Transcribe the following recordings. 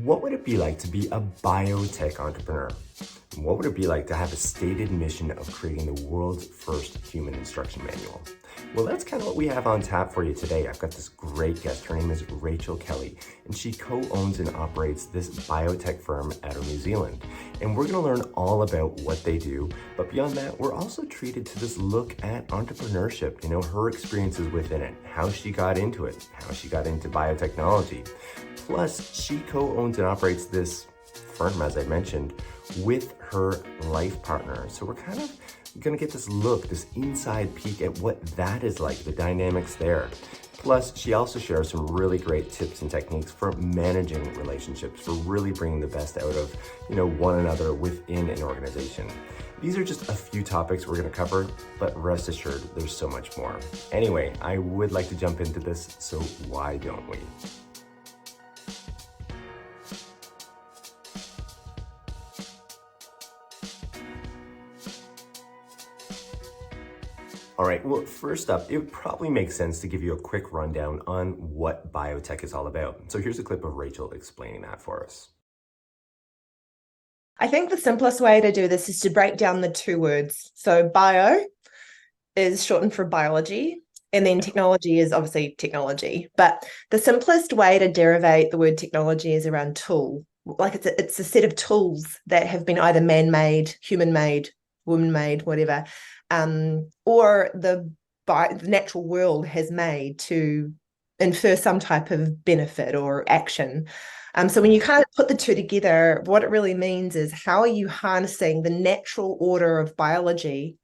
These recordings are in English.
What would it be like to be a biotech entrepreneur? What would it be like to have a stated mission of creating the world's first human instruction manual? Well, that's kind of what we have on tap for you today. I've got this great guest. Her name is Rachel Kelly, and she co-owns and operates this biotech firm out of New Zealand. And we're going to learn all about what they do. But beyond that, we're also treated to this look at entrepreneurship, her experiences within it, how she got into it, how she got into biotechnology. Plus, she co-owns and operates this firm, as I mentioned, with her life partner. So we're kind of gonna get this look, this inside peek at what that is like, the dynamics there. Plus, she also shares some really great tips and techniques for managing relationships, for really bringing the best out of, one another within an organization. These are just a few topics we're gonna cover, but rest assured, there's so much more. Anyway, I would like to jump into this, so why don't we? All right, well, first up, it probably makes sense to give you a quick rundown on what biotech is all about. So here's a clip of Rachel explaining that for us. I think the simplest way to do this is to break down the two words. So bio is shortened for biology, and then technology is obviously technology. But the simplest way to derivate the word technology is around tool. Like it's a set of tools that have been either man-made, human-made, woman-made, whatever, or the natural world has made to infer some type of benefit or action. So when you kind of put the two together, what it really means is how are you harnessing the natural order of biology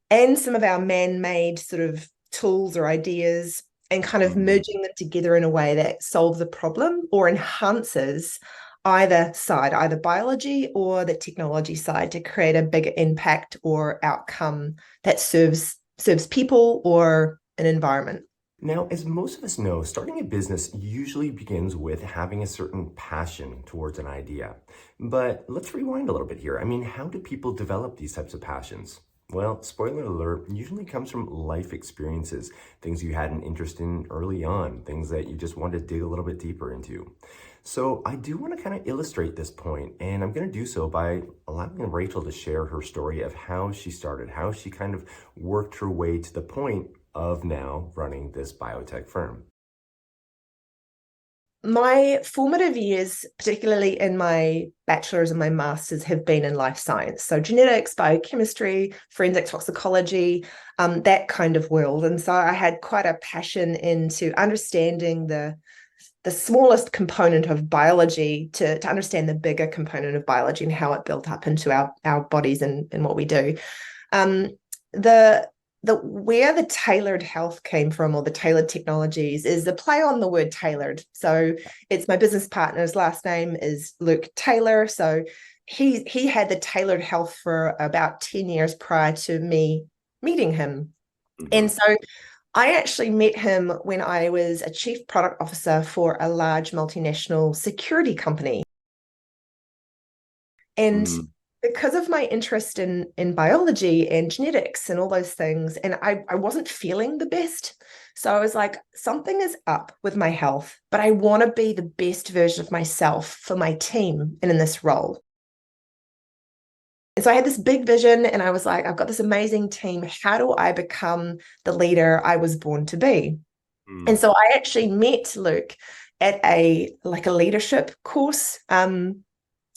and some of our man-made sort of tools or ideas and kind of merging them together in a way that solves a problem or enhances either side, either biology or the technology side, to create a bigger impact or outcome that serves people or an environment. Now, as most of us know, starting a business usually begins with having a certain passion towards an idea. But let's rewind a little bit here. I mean, how do people develop these types of passions? Well, spoiler alert, usually comes from life experiences, things you had an interest in early on, things that you just wanted to dig a little bit deeper into. So I do want to kind of illustrate this point, and I'm going to do so by allowing Rachel to share her story of how she started, how she kind of worked her way to the point of now running this biotech firm. My formative years, particularly in my bachelor's and my master's, have been in life science. So genetics, biochemistry, forensic toxicology, that kind of world. And so I had quite a passion into understanding the smallest component of biology to understand the bigger component of biology and how it built up into our bodies and what we do. The where the tailored health came from, or the tailored technologies, is the play on the word tailored. So it's my business partner's last name is Luke Taylor. So he had the tailored health for about 10 years prior to me meeting him. And so I actually met him when I was a chief product officer for a large multinational security company. And because of my interest in biology and genetics and all those things, and I wasn't feeling the best. So I was like, something is up with my health, but I want to be the best version of myself for my team and in this role. And so I had this big vision and I was like, I've got this amazing team. How do I become the leader I was born to be? And so I actually met Luke at a leadership course.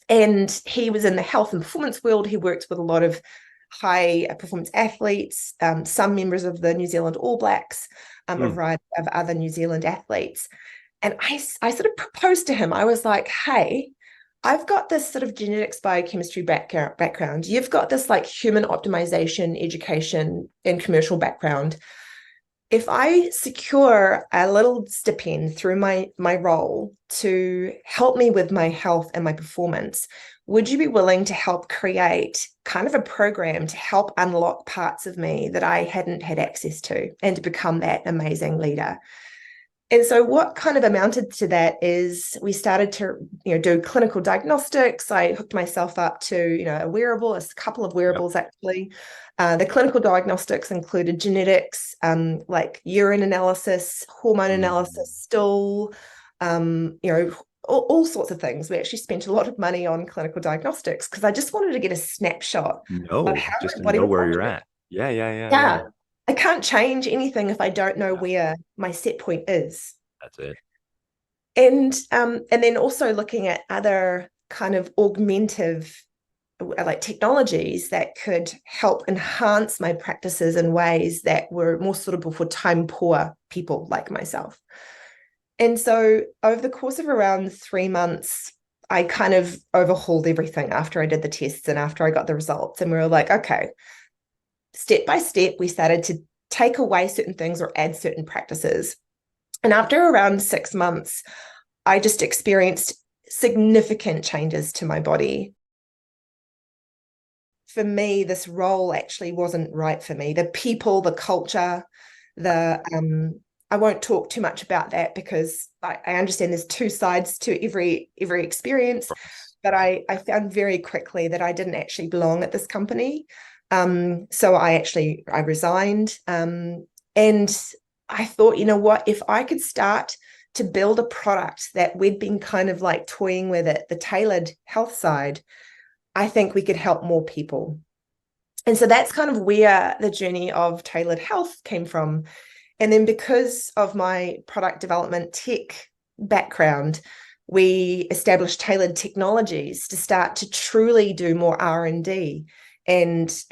And he was in the health and performance world. He worked with a lot of high performance athletes, some members of the New Zealand All Blacks, a variety of other New Zealand athletes. And I sort of proposed to him. I was like, hey, I've got this sort of genetics biochemistry background. You've got this like human optimization, education, and commercial background. If I secure a little stipend through my role to help me with my health and my performance, would you be willing to help create kind of a program to help unlock parts of me that I hadn't had access to and to become that amazing leader? And so what kind of amounted to that is we started to, do clinical diagnostics. I hooked myself up to, a wearable, a couple of wearables actually. The clinical diagnostics included genetics, like urine analysis, hormone analysis, stool, all sorts of things. We actually spent a lot of money on clinical diagnostics because I just wanted to get a snapshot of No, how just my to body know was where you're functioning. at. Yeah, yeah, yeah, yeah. Yeah. I can't change anything if I don't know Yeah, where my set point is. that's it. And then also looking at other kind of augmentative like technologies that could help enhance my practices in ways that were more suitable for time poor people like myself. And so over the course of around 3 months, I kind of overhauled everything after I did the tests and after I got the results. And we were like, okay, step by step, we started to take away certain things or add certain practices. And after around 6 months, I just experienced significant changes to my body. For me, this role actually wasn't right for me. The people, the culture, the I won't talk too much about that because I understand there's two sides to every experience, Of course. but I found very quickly that I didn't actually belong at this company. So I resigned. And I thought, you know what, if I could start to build a product that we'd been kind of like toying with it, the tailored health side, I think we could help more people. And so that's kind of where the journey of tailored health came from. And then because of my product development tech background, we established tailored technologies to start to truly do more R&D and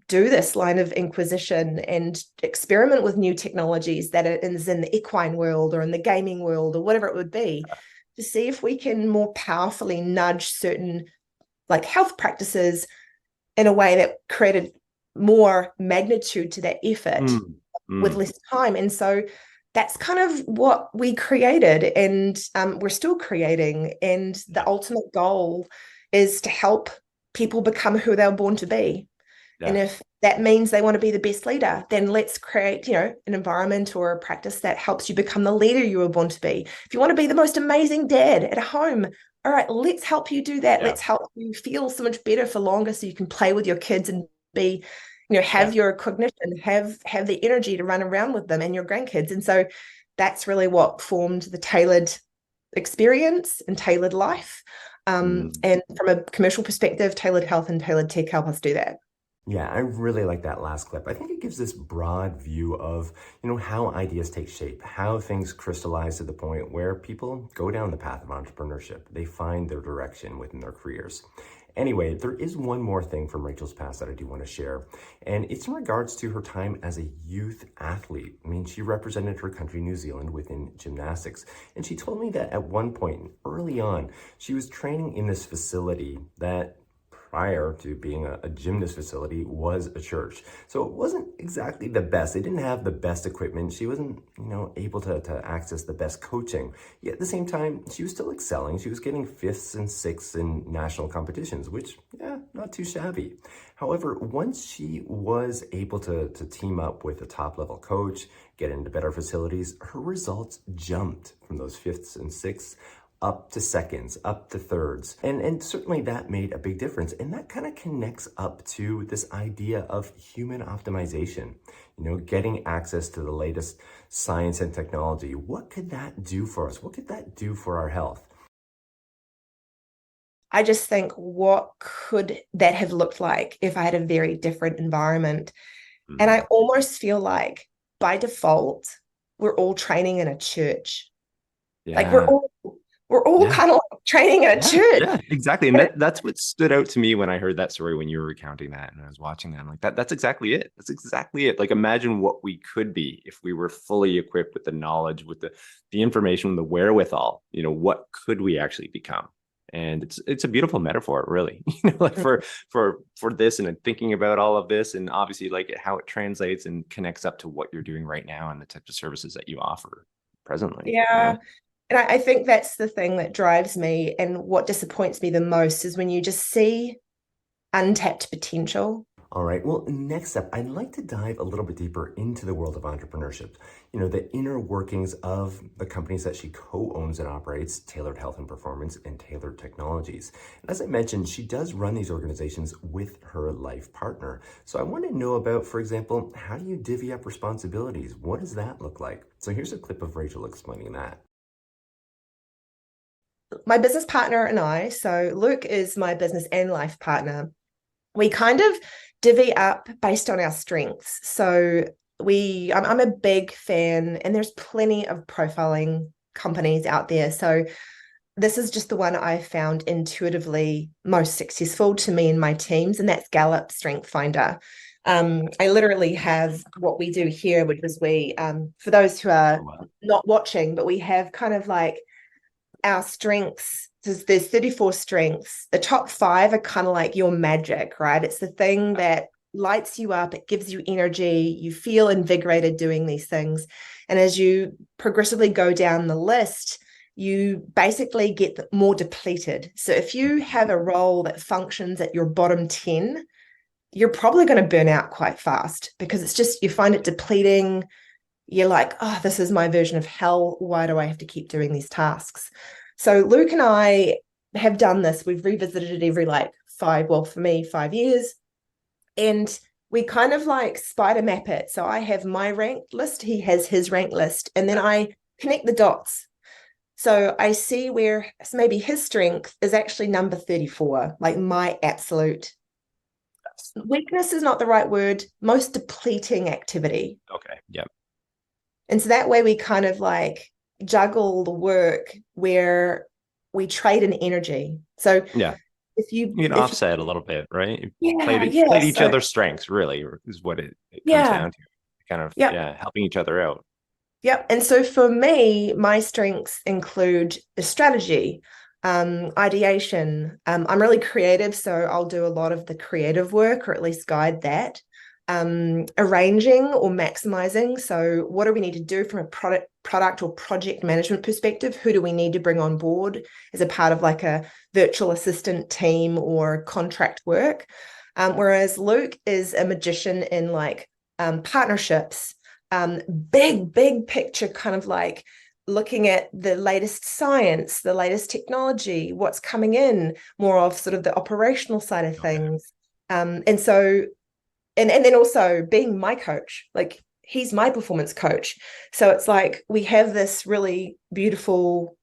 do this line of inquisition and experiment with new technologies that is in the equine world or in the gaming world or whatever it would be, to see if we can more powerfully nudge certain like health practices in a way that created more magnitude to that effort Mm, with mm, less time. And so that's kind of what we created, and we're still creating. And the yeah, ultimate goal is to help people become who they're born to be. And yeah, if that means they want to be the best leader, then let's create, an environment or a practice that helps you become the leader you were born to be. If you want to be the most amazing dad at home, all right, let's help you do that. yeah, Let's help you feel so much better for longer so you can play with your kids and be, yeah. have your cognition, have the energy to run around with them and your grandkids. And so that's really what formed the tailored experience and tailored life. Mm. And from a commercial perspective, tailored health and tailored tech help us do that. Yeah, I really like that last clip. I think it gives this broad view of, how ideas take shape, how things crystallize to the point where people go down the path of entrepreneurship. They find their direction within their careers. Anyway, there is one more thing from Rachel's past that I do want to share, and it's in regards to her time as a youth athlete. I mean, she represented her country, New Zealand, within gymnastics, and she told me that at one point, early on, she was training in this facility that prior to being a gymnast facility was a church. So it wasn't exactly the best. They didn't have the best equipment. She wasn't, able to access the best coaching. Yet at the same time, she was still excelling. She was getting fifths and sixths in national competitions, which, yeah, not too shabby. However, once she was able to team up with a top level coach, get into better facilities, her results jumped from those fifths and sixths up to seconds, up to thirds. And certainly that made a big difference. And that kind of connects up to this idea of human optimization, getting access to the latest science and technology. What could that do for us? What could that do for our health? I just think, what could that have looked like if I had a very different environment? And I Mm. almost feel like by default, we're all training in a church. Like Yeah, we're all yeah. kind of like training in a Yeah, church. yeah, exactly. And And that's what stood out to me when I heard that story when you were recounting that and I was watching that. I'm like, that's exactly it. That's exactly it. Like imagine what we could be if we were fully equipped with the knowledge, with the information, the wherewithal, what could we actually become? And it's a beautiful metaphor, really, like for this and thinking about all of this and obviously like how it translates and connects up to what you're doing right now and the types of services that you offer presently. yeah. And I think that's the thing that drives me. And what disappoints me the most is when you just see untapped potential. All right, well, next up, I'd like to dive a little bit deeper into the world of entrepreneurship. The inner workings of the companies that she co-owns and operates, Tailored Health and Performance and Tailored Technologies. And as I mentioned, she does run these organizations with her life partner. So I want to know about, for example, how do you divvy up responsibilities? What does that look like? So here's a clip of Rachel explaining that. my business partner and I, so Luke is my business and life partner, we kind of divvy up based on our strengths. So I'm a big fan, and there's plenty of profiling companies out there. So this is just the one I found intuitively most successful to me and my teams, and that's Gallup Strength Finder. I literally have what we do here, which is for those who are not watching, but we have kind of like our strengths. There's 34 strengths. The top 5 are kind of like your magic, right? It's the thing that lights you up. It gives you energy. You feel invigorated doing these things. And as you progressively go down the list, you basically get more depleted. So if you have a role that functions at your bottom 10, you're probably going to burn out quite fast, because it's just, you find it depleting. You're like, oh, this is my version of hell. Why do I have to keep doing these tasks? So Luke and I have done this. We've revisited it every for me, 5 years. And we kind of like spider map it. So I have my ranked list, he has his ranked list, and then I connect the dots. So I see where maybe his strength is actually number 34, like my absolute weakness is not the right word, most depleting activity. Okay. Yep. And so that way we kind of like juggle the work where we trade in energy. So yeah, if you can offset a little bit, right? Played each other's strengths, really, is what it comes down to. Kind of helping each other out. Yep. And so for me, my strengths include the strategy, ideation. I'm really creative, so I'll do a lot of the creative work, or at least guide that. Arranging or maximizing. So what do we need to do from a product or project management perspective? Who do we need to bring on board as a part of like a virtual assistant team or contract work? Whereas Luke is a magician in like partnerships, big picture, kind of like looking at the latest science, the latest technology, what's coming in, more of sort of the operational side of things. And so, and then also being my coach, like he's my performance coach. So it's like we have this really beautiful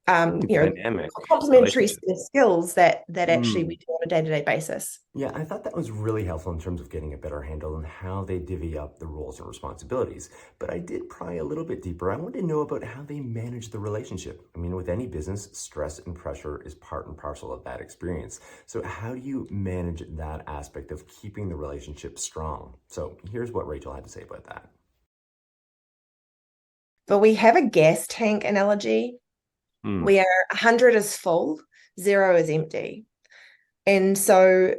dynamic complementary skills that actually we do on a day-to-day basis. Yeah, I thought that was really helpful in terms of getting a better handle on how they divvy up the roles and responsibilities. But I did pry a little bit deeper. I wanted to know about how they manage the relationship. I mean, with any business, stress and pressure is part and parcel of that experience. So how do you manage that aspect of keeping the relationship strong? So here's what Rachel had to say about that. But we have a gas tank analogy where 100 is full, 0 is empty. And so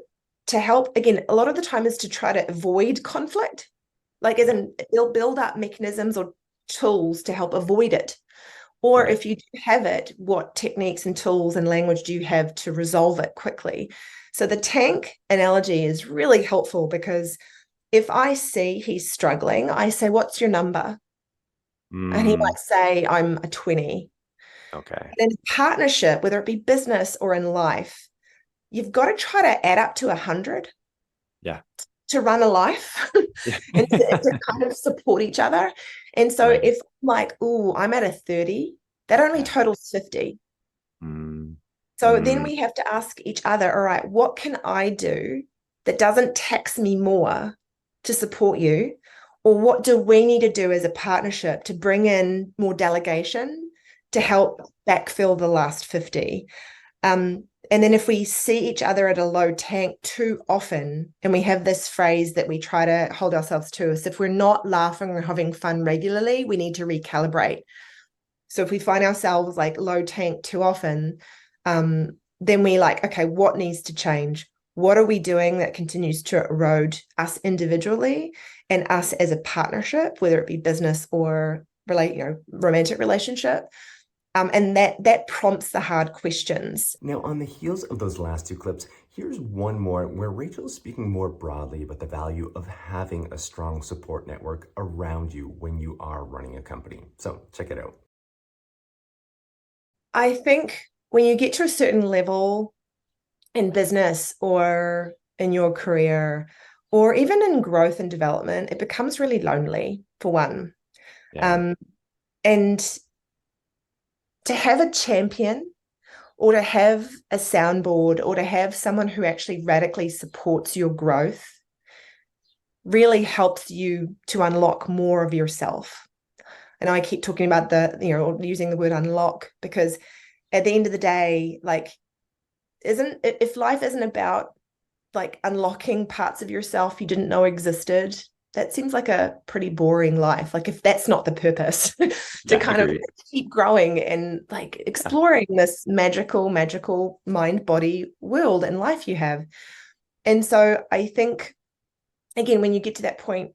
to help, again, a lot of the time is to try to avoid conflict, like as in build up mechanisms or tools to help avoid it. Or if you do have it, what techniques and tools and language do you have to resolve it quickly? So the tank analogy is really helpful, because if I see he's struggling, I say, what's your number? And he might say, I'm a 20. Okay. And in partnership, whether it be business or in life, you've got to try to add up to 100. Yeah. To run a life and to kind of support each other. And so if I'm like, oh, I'm at a 30, that only totals 50. So then we have to ask each other, all right, what can I do that doesn't tax me more to support you? Or what do we need to do as a partnership to bring in more delegation to help backfill the last 50? And then if we see each other at a low tank too often, and we have this phrase that we try to hold ourselves to, is if we're not laughing or having fun regularly, we need to recalibrate. So if we find ourselves like low tank too often, then we like, okay, what needs to change? What are we doing that continues to erode us individually and us as a partnership, whether it be business or romantic relationship? And that prompts the hard questions. Now, on the heels of those last 2 clips, here's one more where Rachel is speaking more broadly about the value of having a strong support network around you when you are running a company. So check it out. I think when you get to a certain level in business or in your career, or even in growth and development, it becomes really lonely, for one. And to have a champion or to have a soundboard, or to have someone who actually radically supports your growth really helps you to unlock more of yourself. And I keep talking about using the word unlock, because at the end of the day, like, if life isn't about like unlocking parts of yourself you didn't know existed, that seems like a pretty boring life. Like, if that's not the purpose, to kind of keep growing and like exploring this magical mind body world and life you have. And so I think, again, when you get to that point,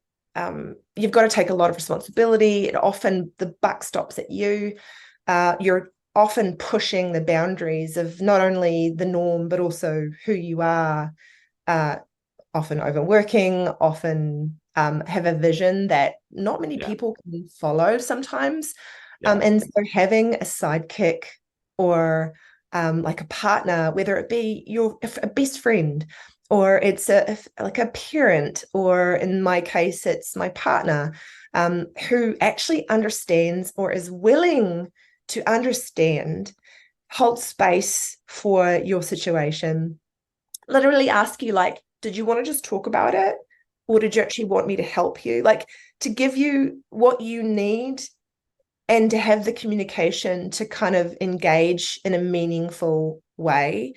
you've got to take a lot of responsibility. The buck stops at you. You're often pushing the boundaries of not only the norm, but also who you are. Often overworking, often have a vision that not many people can follow sometimes. And so having a sidekick, or like a partner, whether it be a best friend, or it's like a parent, or in my case, it's my partner, who actually understands or is willing to understand, hold space for your situation, literally ask you, like, did you want to just talk about it? Or did you actually want me to help you? Like, to give you what you need, and to have the communication to kind of engage in a meaningful way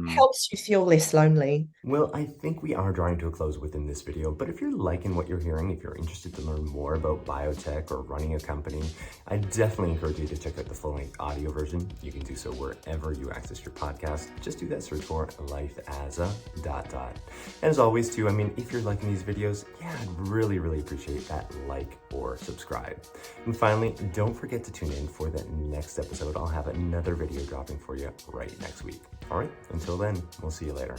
helps you feel less lonely. Well, I think we are drawing to a close within this video, but if you're liking what you're hearing, if you're interested to learn more about biotech or running a company, I definitely encourage you to check out the full-length audio version. You can do so wherever you access your podcast. Just do that search for Life as a ... And as always too, I mean, if you're liking these videos, I'd really appreciate that like or subscribe. And finally, don't forget to tune in for the next episode. I'll have another video dropping for you right next week. All right, until then, we'll see you later.